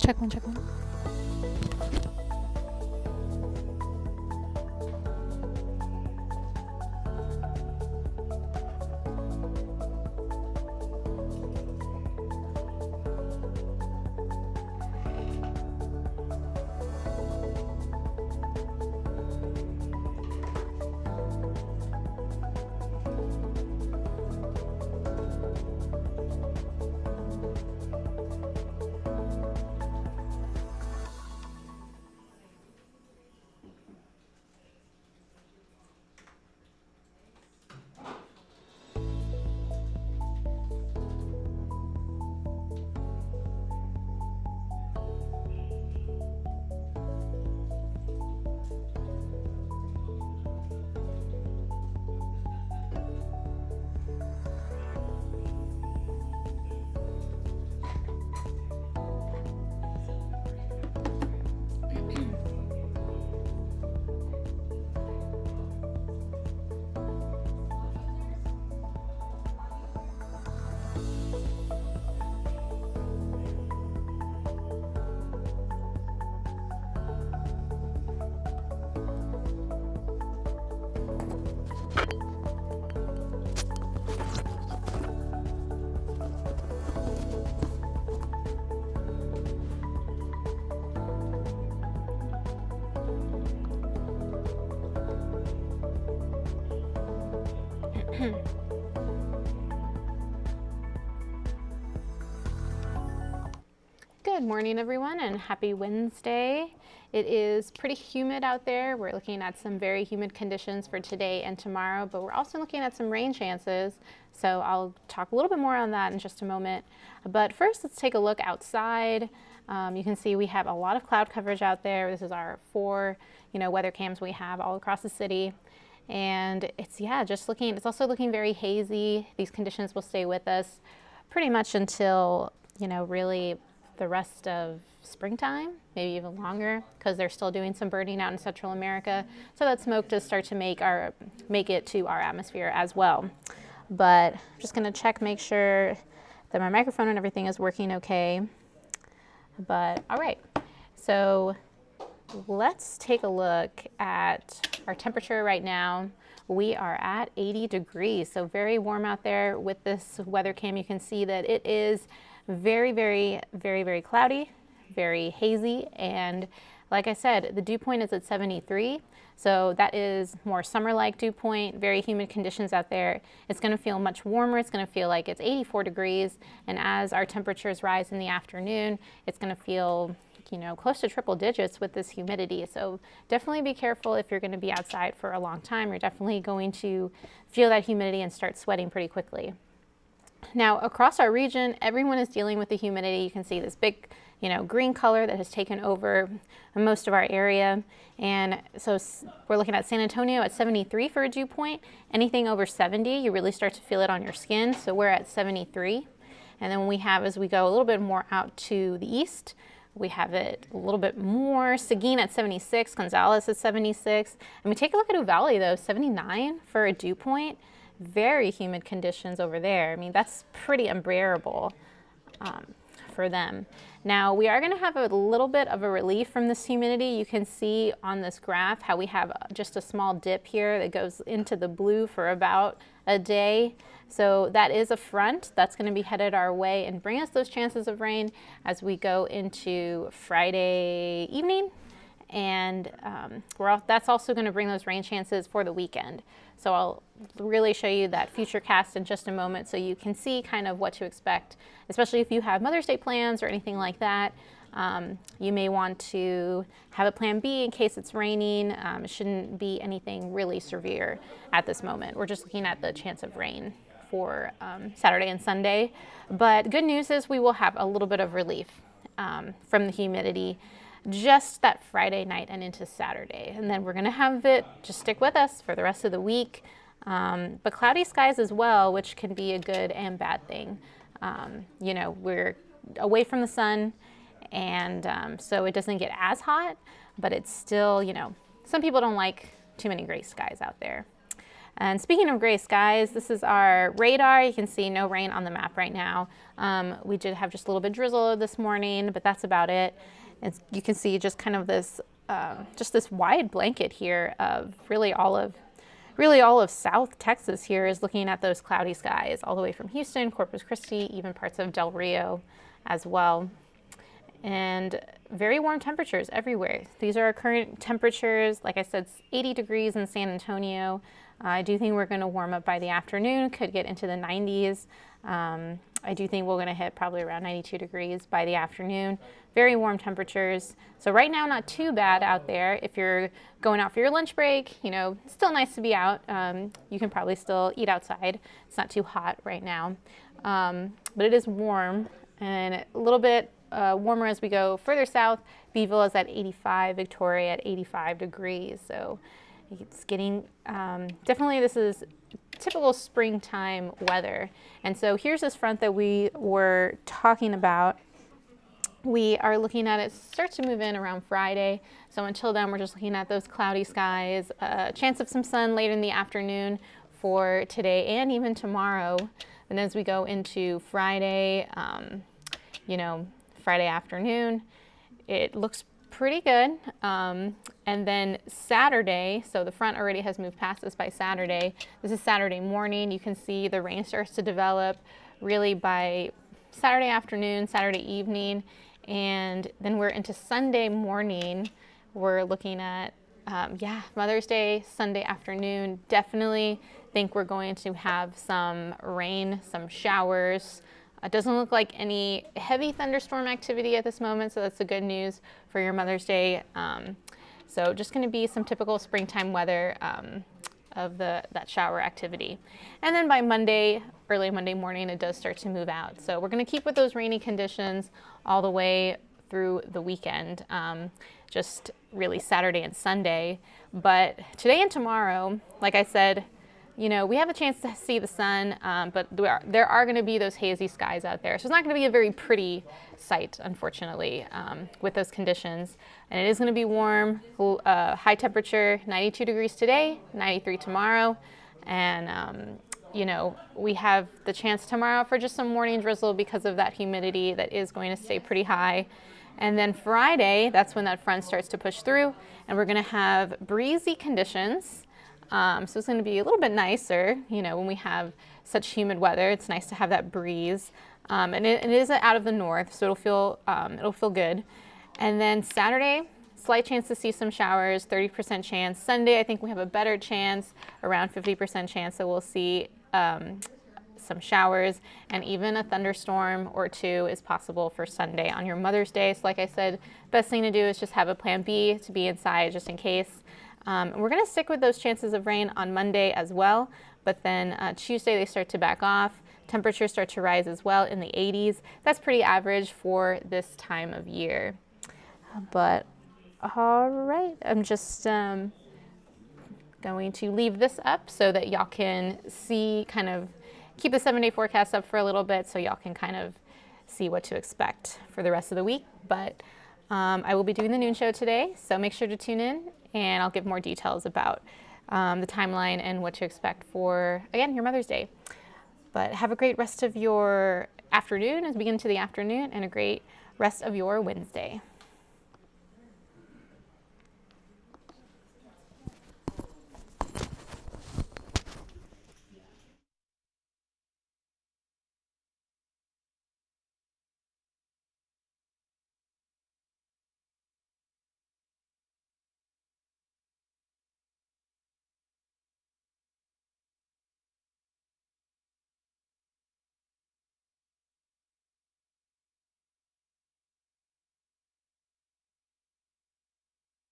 Check one, check one. Good morning, everyone, and happy Wednesday. It is pretty humid out there. We're looking at some very humid conditions for today and tomorrow, but we're also looking at some rain chances. So I'll talk a little bit more on that in just a moment. But first, let's take a look outside. You can see we have a lot of cloud coverage out there. This is our 4, weather cams we have all across the city. And it's also looking very hazy. These conditions will stay with us pretty much until, really the rest of springtime, maybe even longer, because they're still doing some burning out in Central America. So that smoke does start to make it to our atmosphere as well. But I'm just gonna make sure that my microphone and everything is working okay. But all right, so let's take a look at our temperature right now. We are at 80 degrees, so very warm out there. With this weather cam, you can see that it is very, very, very, very cloudy, very hazy, and like I said, the dew point is at 73, so that is more summer-like dew point, very humid conditions out there. It's going to feel much warmer. It's going to feel like it's 84 degrees, and as our temperatures rise in the afternoon, it's going to feel close to triple digits with this humidity. So definitely be careful if you're going to be outside for a long time. You're definitely going to feel that humidity and start sweating pretty quickly. Now, across our region, everyone is dealing with the humidity. You can see this big, green color that has taken over most of our area. And so we're looking at San Antonio at 73 for a dew point. Anything over 70, you really start to feel it on your skin. So we're at 73. And then as we go a little bit more out to the east, we have it a little bit more. Seguin at 76, Gonzales at 76. I mean, take a look at Uvalde though, 79 for a dew point. Very humid conditions over there. I mean, that's pretty unbearable for them. Now, we are going to have a little bit of a relief from this humidity. You can see on this graph how we have just a small dip here that goes into the blue for about a day. So that is a front that's going to be headed our way and bring us those chances of rain as we go into Friday evening. And that's also going to bring those rain chances for the weekend. So I'll really show you that future cast in just a moment so you can see kind of what to expect, especially if you have Mother's Day plans or anything like that. You may want to have a plan B in case it's raining. It shouldn't be anything really severe at this moment. We're just looking at the chance of rain for Saturday and Sunday. But good news is we will have a little bit of relief from the humidity just that Friday night and into Saturday. And then we're going to have it, just stick with us for the rest of the week. But cloudy skies as well, which can be a good and bad thing. We're away from the sun, and so it doesn't get as hot, but it's still, some people don't like too many gray skies out there. And speaking of gray skies, this is our radar. You can see no rain on the map right now. We did have just a little bit drizzle this morning, but that's about it. And you can see just kind of this, just this wide blanket here of really all of South Texas here is looking at those cloudy skies all the way from Houston, Corpus Christi, even parts of Del Rio as well. And very warm temperatures everywhere. These are our current temperatures. Like I said, 80 degrees in San Antonio. I do think we're going to warm up by the afternoon, could get into the 90s. I do think we're going to hit probably around 92 degrees by the afternoon. Very warm temperatures. So right now, not too bad out there. If you're going out for your lunch break, you know, it's still nice to be out. You can probably still eat outside. It's not too hot right now. But it is warm and a little bit warmer as we go further south. Beeville is at 85, Victoria at 85 degrees. So it's getting, definitely this is typical springtime weather. And so here's this front that we were talking about. We are looking at it start to move in around Friday. So until then, we're just looking at those cloudy skies, chance of some sun later in the afternoon for today and even tomorrow. And as we go into Friday, you know, Friday afternoon, it looks pretty good. And then Saturday, so the front already has moved past us by Saturday. This is Saturday morning. You can see the rain starts to develop really by Saturday afternoon, Saturday evening. And then we're into Sunday morning. We're looking at, Mother's Day, Sunday afternoon. Definitely think we're going to have some rain, some showers. It doesn't look like any heavy thunderstorm activity at this moment, so that's the good news for your Mother's Day. So just going to be some typical springtime weather of that shower activity. And then by Monday, early Monday morning, it does start to move out. So we're going to keep with those rainy conditions all the way through the weekend, just really Saturday and Sunday. But today and tomorrow, like I said, you know, we have a chance to see the sun, but there are going to be those hazy skies out there. So it's not going to be a very pretty sight, unfortunately, with those conditions. And it is going to be warm, high temperature, 92 degrees today, 93 tomorrow. And, you know, we have the chance tomorrow for just some morning drizzle because of that humidity that is going to stay pretty high. And then Friday, that's when that front starts to push through, and we're going to have breezy conditions. So it's going to be a little bit nicer, you know, when we have such humid weather. It's nice to have that breeze, and it is out of the north, so it'll feel good. And then Saturday, slight chance to see some showers, 30% chance. Sunday, I think we have a better chance, around 50% chance that we'll see some showers, and even a thunderstorm or two is possible for Sunday on your Mother's Day. So like I said, best thing to do is just have a plan B to be inside just in case. We're going to stick with those chances of rain on Monday as well, but then Tuesday they start to back off. Temperatures start to rise as well in the 80s. That's pretty average for this time of year. But all right, I'm just going to leave this up so that y'all can see, kind of keep the 7-day forecast up for a little bit so y'all can kind of see what to expect for the rest of the week. But I will be doing the noon show today, so make sure to tune in, and I'll give more details about the timeline and what to expect for, again, your Mother's Day. But have a great rest of your afternoon as we get into the afternoon, and a great rest of your Wednesday.